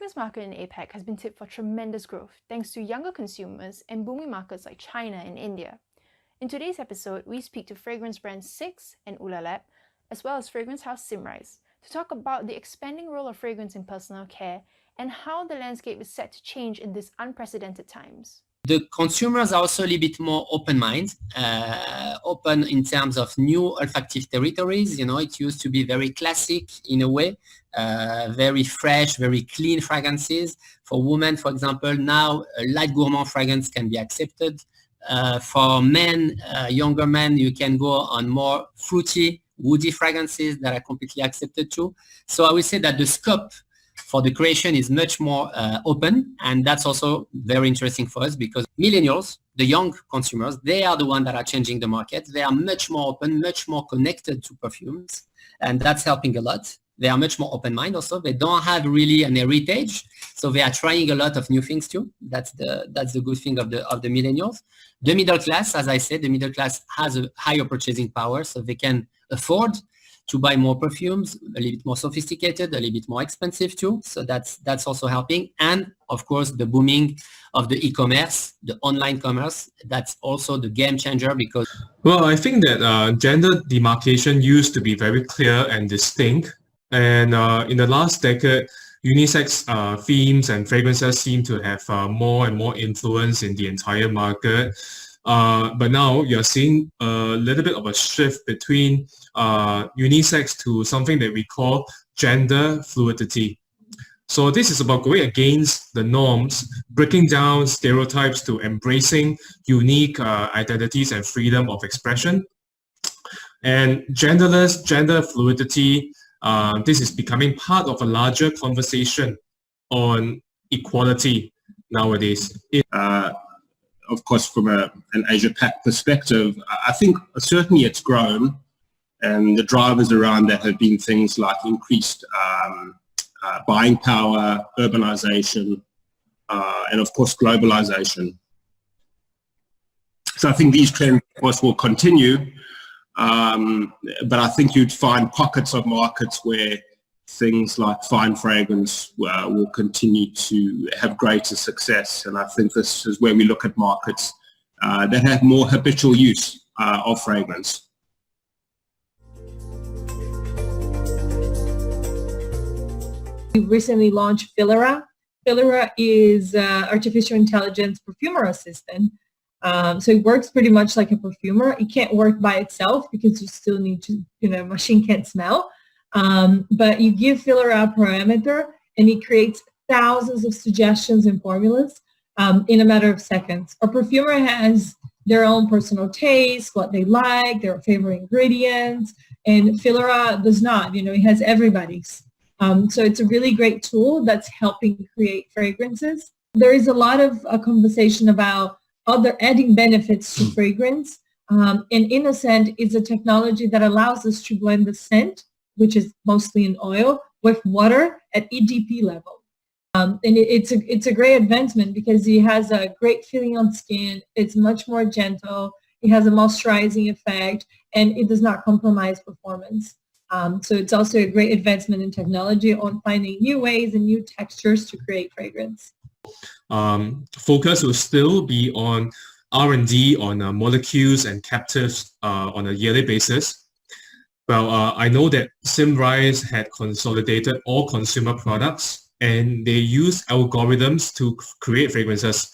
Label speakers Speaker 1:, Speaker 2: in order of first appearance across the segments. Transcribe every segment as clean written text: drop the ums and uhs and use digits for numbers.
Speaker 1: fragrance market in APAC has been tipped for tremendous growth thanks to younger consumers and booming markets like China and India. In today's episode, we speak to fragrance brands Six and Ula Lab, as well as fragrance house Simrise, to talk about the expanding role of fragrance in personal care and how the landscape is set to change in these unprecedented times.
Speaker 2: The consumers are also a little bit more open-minded, open in terms of new olfactive territories. You know, it used to be very classic in a way, very fresh, very clean fragrances. For women, for example, now a light gourmand fragrance can be accepted. For men, younger men, you can go on more fruity, woody fragrances that are completely accepted too. So I would say that the scope for the creation is much more open, and that's also very interesting for us because millennials, the young consumers, they are the ones that are changing the market. They are much more open, much more connected to perfumes, and that's helping a lot. They are much more open-minded also. They don't have really an heritage, so they are trying a lot of new things too. That's the good thing of the millennials. The middle class, as I said, the middle class has a higher purchasing power, so they can afford to buy more perfumes, a little bit more sophisticated, a little bit more expensive too. So that's also helping. And of course, the booming of the e-commerce, the online commerce, that's also the game changer because...
Speaker 3: Well, I think that gender demarcation used to be very clear and distinct. And in the last decade, unisex themes and fragrances seem to have more and more influence in the entire market. But now you're seeing a little bit of a shift between unisex to something that we call gender fluidity. So this is about going against the norms, breaking down stereotypes to embracing unique identities and freedom of expression. And genderless, gender fluidity, this is becoming part of a larger conversation on equality nowadays.
Speaker 4: Of course, from an Asia-Pac perspective, I think certainly it's grown, and the drivers around that have been things like increased buying power, urbanization, and of course globalization. So I think these trends, of course, will continue, but I think you'd find pockets of markets where things like fine fragrance will continue to have greater success. And I think this is where we look at markets that have more habitual use of fragrance.
Speaker 5: We recently launched Filera. Filera is artificial intelligence perfumer assistant. So it works pretty much like a perfumer. It can't work by itself because you still need to, machine can't smell. But you give Filera a parameter and it creates thousands of suggestions and formulas in a matter of seconds. A perfumer has their own personal taste, what they like, their favorite ingredients, and Filera does not. It has everybody's. So it's a really great tool that's helping create fragrances. There is a lot of conversation about other adding benefits to fragrance. And Innocent is a technology that allows us to blend the scent, which is mostly in oil, with water at EDP level. And it's a great advancement because it has a great feeling on skin. It's much more gentle. It has a moisturizing effect, and it does not compromise performance. So it's also a great advancement in technology on finding new ways and new textures to create fragrance.
Speaker 3: Focus will still be on R&D on molecules and captives on a yearly basis. Well, I know that Simrise had consolidated all consumer products and they use algorithms to create fragrances.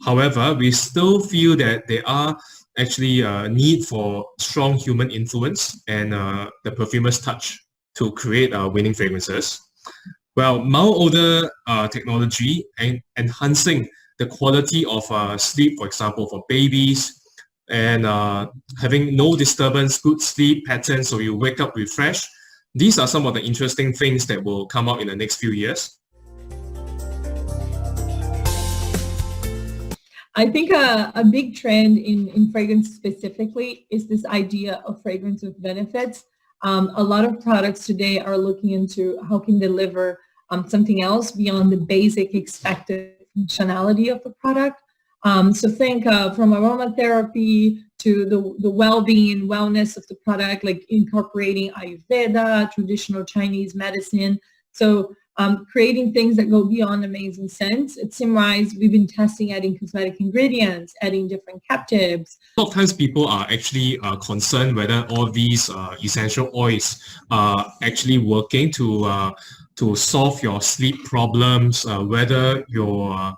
Speaker 3: However, we still feel that there are actually a need for strong human influence and the perfumer's touch to create winning fragrances. Well, malodor technology and enhancing the quality of sleep, for example, for babies, and having no disturbance, good sleep pattern so you wake up refreshed. These are some of the interesting things that will come out in the next few years.
Speaker 5: I think a big trend in fragrance specifically is this idea of fragrance with benefits. A lot of products today are looking into how can deliver something else beyond the basic expected functionality of the product. So think from aromatherapy to the well-being and wellness of the product, like incorporating Ayurveda, traditional Chinese medicine. So creating things that go beyond amazing scents. At Simrise, we've been testing adding cosmetic ingredients, adding different captives.
Speaker 3: A lot of times people are actually concerned whether all these essential oils are actually working to solve your sleep problems, whether your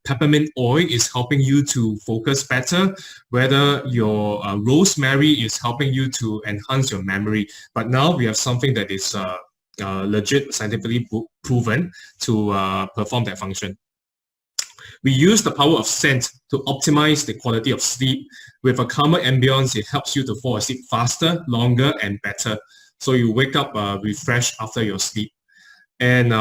Speaker 3: peppermint oil is helping you to focus better, whether your rosemary is helping you to enhance your memory. But now we have something that is legit scientifically proven to perform that function. We use the power of scent to optimize the quality of sleep. With a calmer ambience, it helps you to fall asleep faster, longer, and better. So you wake up refreshed after your sleep. And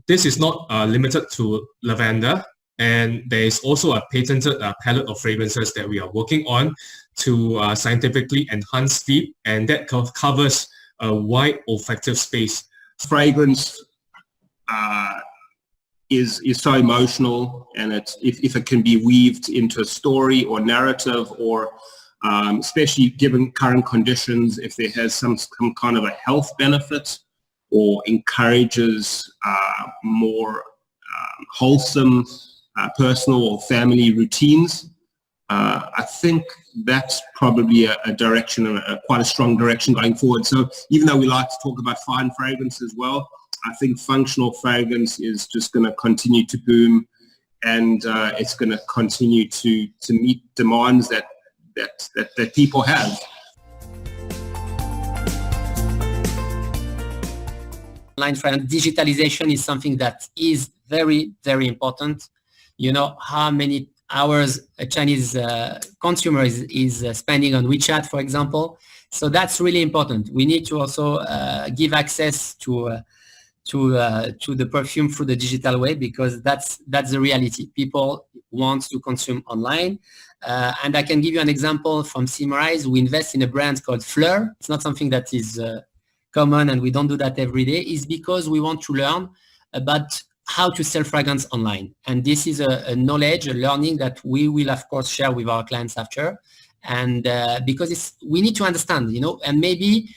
Speaker 3: this is not limited to lavender. And there is also a patented palette of fragrances that we are working on to scientifically enhance sleep. And that covers a wide olfactive space.
Speaker 4: Fragrance is so emotional, and if it can be weaved into a story or narrative, or especially given current conditions, if there has some kind of a health benefit or encourages more wholesome personal or family routines, I think that's probably a direction, quite a strong direction going forward. So even though we like to talk about fine fragrance as well, I think functional fragrance is just going to continue to boom, and it's going to continue to meet demands that people have.
Speaker 2: Online fragrance digitalization is something that is very, very important. You know how many hours a Chinese consumer is spending on WeChat, for example. So that's really important. We need to also give access to the perfume through the digital way, because that's the reality. People want to consume online. And I can give you an example from Simrise. We invest in a brand called Fleur. It's not something that is common, and we don't do that every day. It's because we want to learn about how to sell fragrance online. And this is a knowledge, a learning that we will, of course, share with our clients after. And because we need to understand, and maybe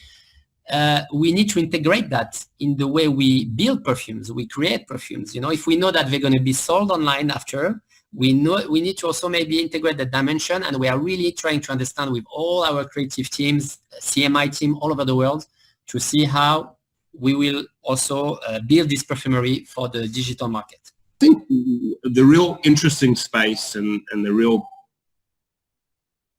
Speaker 2: we need to integrate that in the way we build perfumes, we create perfumes. If we know that they're going to be sold online after, we need to also maybe integrate that dimension. And we are really trying to understand with all our creative teams, CMI team all over the world, to see how we will also build this perfumery for the digital market.
Speaker 4: I think the real interesting space and the real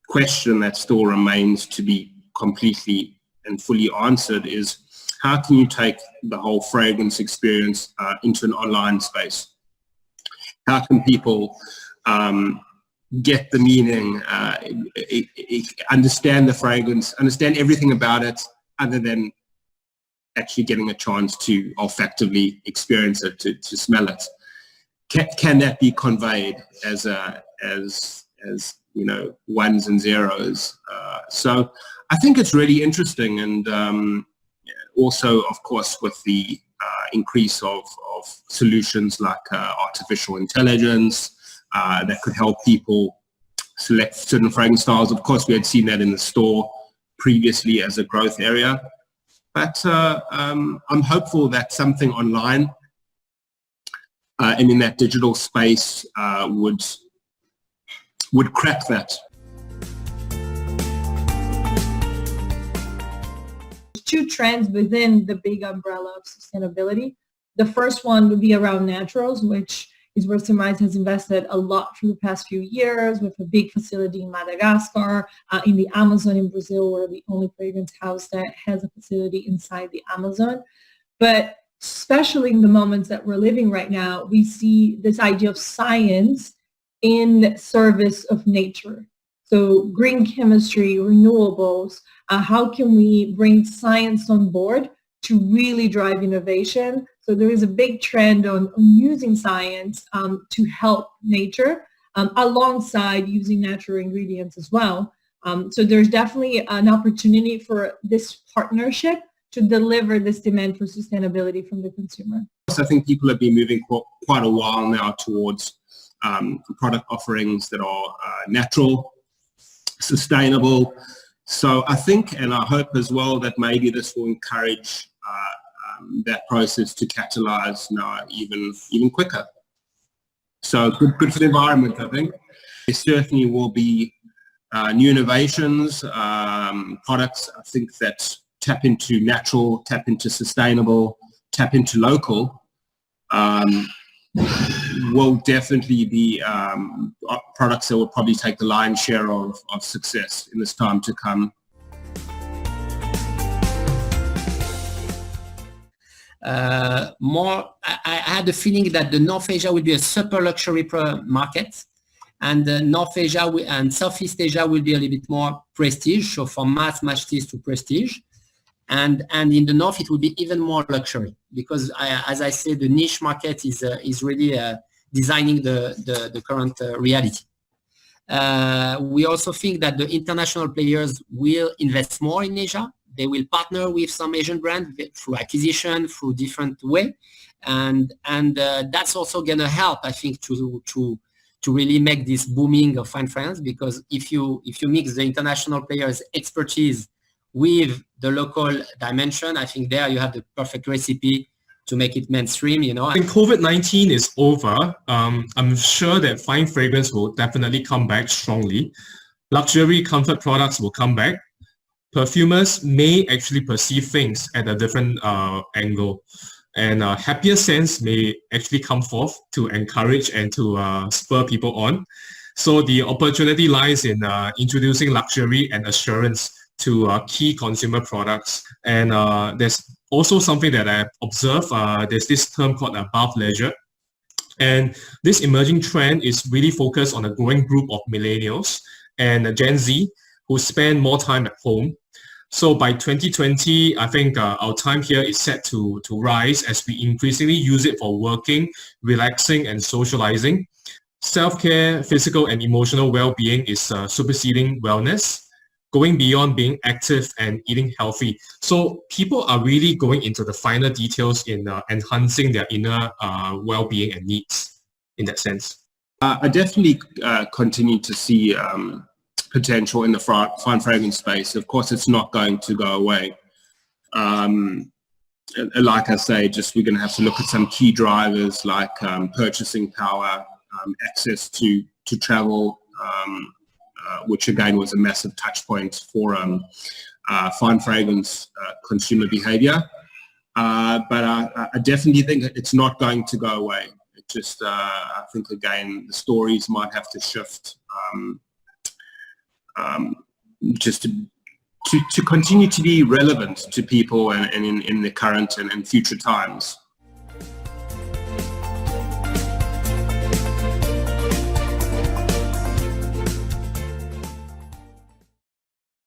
Speaker 4: question that still remains to be completely and fully answered is, how can you take the whole fragrance experience into an online space? How can people get the meaning, understand the fragrance, understand everything about it, other than actually getting a chance to olfactively experience it, to smell it? Can that be conveyed as ones and zeros? So I think it's really interesting, and also, of course, with the increase of solutions like artificial intelligence that could help people select certain fragrance styles. Of course, we had seen that in the store previously as a growth area. But I'm hopeful that something online and in that digital space would crack that.
Speaker 5: Two trends within the big umbrella of sustainability. The first one would be around naturals, which is where Simrise has invested a lot for the past few years, with a big facility in Madagascar, in the Amazon in Brazil. We're the only fragrance house that has a facility inside the Amazon. But especially in the moments that we're living right now, we see this idea of science in service of nature. So green chemistry, renewables, how can we bring science on board to really drive innovation? So there is a big trend on using science to help nature alongside using natural ingredients as well. So there's definitely an opportunity for this partnership to deliver this demand for sustainability from the consumer.
Speaker 4: I think people have been moving quite a while now towards product offerings that are natural, sustainable. So I think, and I hope as well, that maybe this will encourage that process to catalyze now even quicker. So good for the environment, I think. There certainly will be new innovations, products, I think, that tap into natural, tap into sustainable, tap into local, will definitely be products that will probably take the lion's share of success in this time to come.
Speaker 2: I had a feeling that the North Asia will be a super luxury market, and North Asia and Southeast Asia will be a little bit more prestige, so from mass machetes to prestige. And in the North, it will be even more luxury because, as I said, the niche market is really designing the current reality. We also think that the international players will invest more in Asia. They will partner with some Asian brands through acquisition, through different way, and that's also going to help, I think, to really make this booming of fine fragrance. Because if you mix the international players' expertise with the local dimension, I think there you have the perfect recipe to make it mainstream. You know,
Speaker 3: when COVID-19 is over, I'm sure that fine fragrance will definitely come back strongly. Luxury comfort products will come back. Perfumers may actually perceive things at a different angle, and happier scents may actually come forth to encourage and to spur people on. So the opportunity lies in introducing luxury and assurance to key consumer products. And there's also something that I've observed. There's this term called bath leisure. And this emerging trend is really focused on a growing group of millennials and Gen Z who spend more time at home. So by 2020, I think our time here is set to rise as we increasingly use it for working, relaxing, and socializing. Self-care, physical and emotional well-being is superseding wellness, going beyond being active and eating healthy. So people are really going into the finer details in enhancing their inner well-being and needs in that sense.
Speaker 4: I definitely continue to see potential in the fine fragrance space. Of course, it's not going to go away. Like I say, just we're going to have to look at some key drivers like purchasing power, access to travel, which again was a massive touch point for fine fragrance consumer behavior. But I definitely think it's not going to go away. It just, I think again, the stories might have to shift just to continue to be relevant to people and in the current and future times.